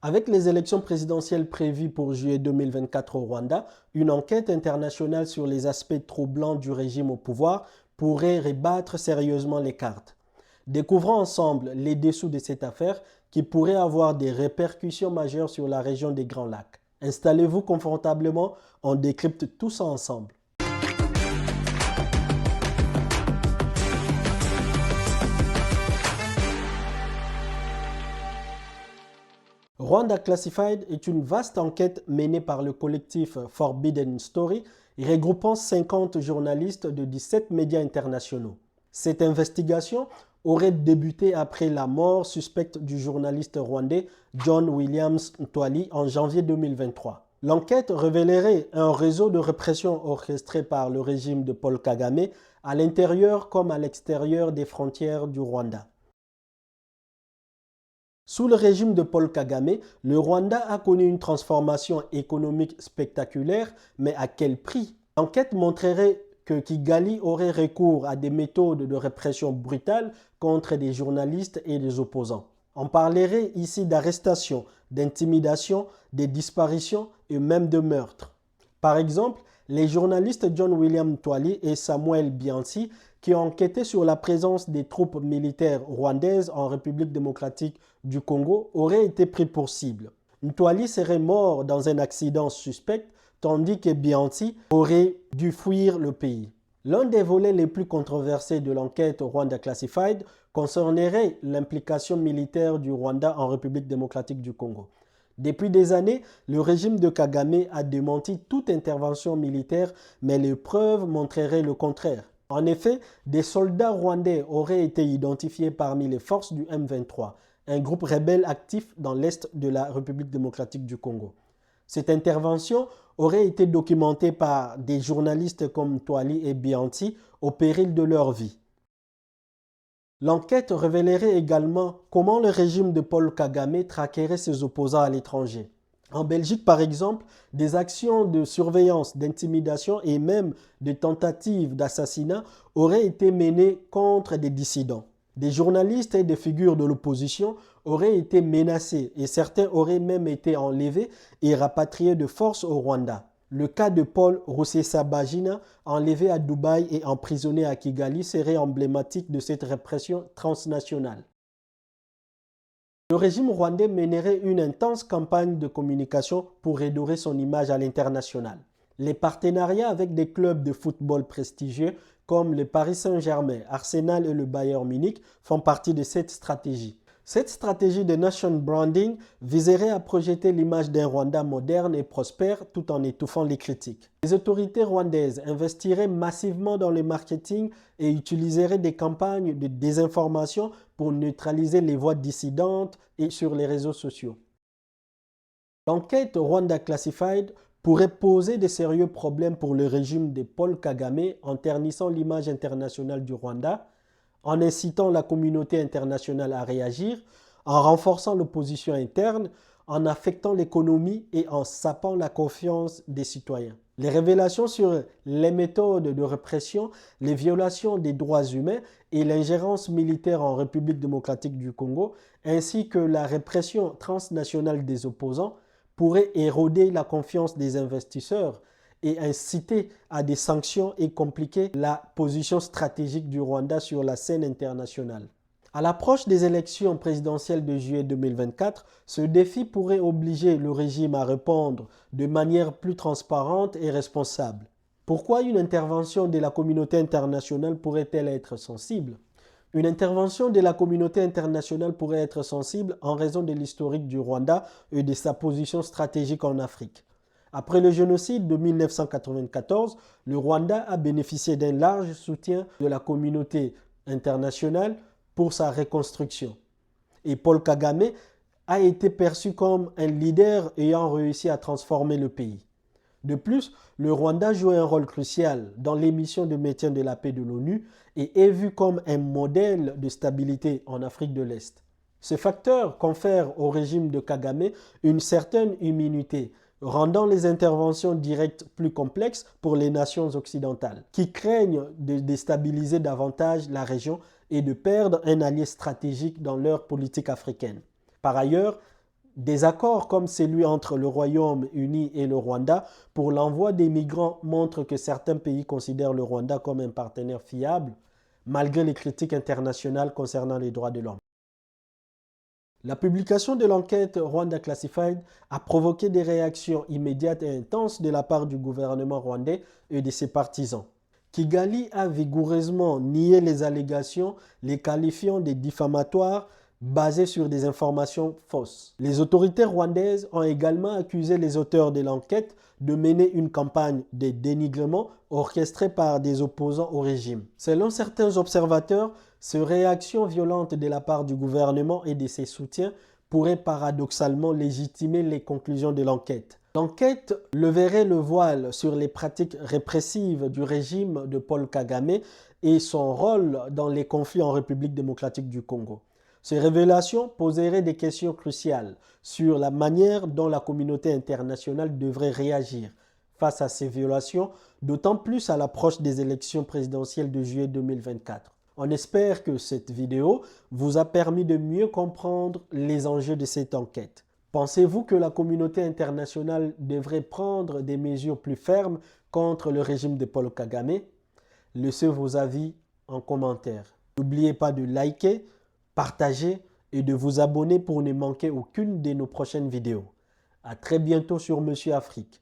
Avec les élections présidentielles prévues pour juillet 2024 au Rwanda, une enquête internationale sur les aspects troublants du régime au pouvoir pourrait rebattre sérieusement les cartes. Découvrons ensemble les dessous de cette affaire qui pourrait avoir des répercussions majeures sur la région des Grands Lacs. Installez-vous confortablement, on décrypte tout ça ensemble. Rwanda Classified est une vaste enquête menée par le collectif Forbidden Story regroupant 50 journalistes de 17 médias internationaux. Cette investigation aurait débuté après la mort suspecte du journaliste rwandais John Williams Ntwali en janvier 2023. L'enquête révélerait un réseau de répression orchestré par le régime de Paul Kagame à l'intérieur comme à l'extérieur des frontières du Rwanda. Sous le régime de Paul Kagame, le Rwanda a connu une transformation économique spectaculaire, mais à quel prix? L'enquête montrerait que Kigali aurait recours à des méthodes de répression brutales contre des journalistes et des opposants. On parlerait ici d'arrestations, d'intimidation, de disparitions et même de meurtres. Par exemple, les journalistes John William Ntwali et Samuel Biansi, qui ont enquêté sur la présence des troupes militaires rwandaises en République démocratique du Congo, auraient été pris pour cible. Ntwali serait mort dans un accident suspect, tandis que Biansi aurait dû fuir le pays. L'un des volets les plus controversés de l'enquête Rwanda Classified concernerait l'implication militaire du Rwanda en République démocratique du Congo. Depuis des années, le régime de Kagame a démenti toute intervention militaire, mais les preuves montreraient le contraire. En effet, des soldats rwandais auraient été identifiés parmi les forces du M23, un groupe rebelle actif dans l'est de la République démocratique du Congo. Cette intervention aurait été documentée par des journalistes comme Ntwali et Biansi au péril de leur vie. L'enquête révélerait également comment le régime de Paul Kagame traquerait ses opposants à l'étranger. En Belgique, par exemple, des actions de surveillance, d'intimidation et même de tentatives d'assassinat auraient été menées contre des dissidents. Des journalistes et des figures de l'opposition auraient été menacés et certains auraient même été enlevés et rapatriés de force au Rwanda. Le cas de Paul Rusesabagina, enlevé à Dubaï et emprisonné à Kigali, serait emblématique de cette répression transnationale. Le régime rwandais mènerait une intense campagne de communication pour redorer son image à l'international. Les partenariats avec des clubs de football prestigieux comme le Paris Saint-Germain, Arsenal et le Bayern Munich font partie de cette stratégie. Cette stratégie de nation branding viserait à projeter l'image d'un Rwanda moderne et prospère tout en étouffant les critiques. Les autorités rwandaises investiraient massivement dans le marketing et utiliseraient des campagnes de désinformation pour neutraliser les voix dissidentes et sur les réseaux sociaux. L'enquête Rwanda Classified pourrait poser de sérieux problèmes pour le régime de Paul Kagame en ternissant l'image internationale du Rwanda, en incitant la communauté internationale à réagir, en renforçant l'opposition interne, en affectant l'économie et en sapant la confiance des citoyens. Les révélations sur les méthodes de répression, les violations des droits humains et l'ingérence militaire en République démocratique du Congo, ainsi que la répression transnationale des opposants, pourraient éroder la confiance des investisseurs et inciter à des sanctions et compliquer la position stratégique du Rwanda sur la scène internationale. À l'approche des élections présidentielles de juillet 2024, ce défi pourrait obliger le régime à répondre de manière plus transparente et responsable. Pourquoi une intervention de la communauté internationale pourrait-elle être sensible? Une intervention de la communauté internationale pourrait être sensible en raison de l'historique du Rwanda et de sa position stratégique en Afrique. Après le génocide de 1994, le Rwanda a bénéficié d'un large soutien de la communauté internationale pour sa reconstruction. Et Paul Kagame a été perçu comme un leader ayant réussi à transformer le pays. De plus, le Rwanda joue un rôle crucial dans les missions de maintien de la paix de l'ONU et est vu comme un modèle de stabilité en Afrique de l'Est. Ce facteur confère au régime de Kagame une certaine immunité, rendant les interventions directes plus complexes pour les nations occidentales, qui craignent de déstabiliser davantage la région et de perdre un allié stratégique dans leur politique africaine. Par ailleurs, Des accords comme celui entre le Royaume-Uni et le Rwanda pour l'envoi des migrants montrent que certains pays considèrent le Rwanda comme un partenaire fiable, malgré les critiques internationales concernant les droits de l'homme. La publication de l'enquête Rwanda Classified a provoqué des réactions immédiates et intenses de la part du gouvernement rwandais et de ses partisans. Kigali a vigoureusement nié les allégations, les qualifiant de diffamatoires basées sur des informations fausses. Les autorités rwandaises ont également accusé les auteurs de l'enquête de mener une campagne de dénigrement orchestrée par des opposants au régime. Selon certains observateurs, ces réactions violentes de la part du gouvernement et de ses soutiens pourraient paradoxalement légitimer les conclusions de l'enquête. L'enquête leverait le voile sur les pratiques répressives du régime de Paul Kagame et son rôle dans les conflits en République démocratique du Congo. Ces révélations poseraient des questions cruciales sur la manière dont la communauté internationale devrait réagir face à ces violations, d'autant plus à l'approche des élections présidentielles de juillet 2024. On espère que cette vidéo vous a permis de mieux comprendre les enjeux de cette enquête. Pensez-vous que la communauté internationale devrait prendre des mesures plus fermes contre le régime de Paul Kagame? Laissez vos avis en commentaire. N'oubliez pas de liker, partager et de vous abonner pour ne manquer aucune de nos prochaines vidéos. À très bientôt sur Monsieur Afrique.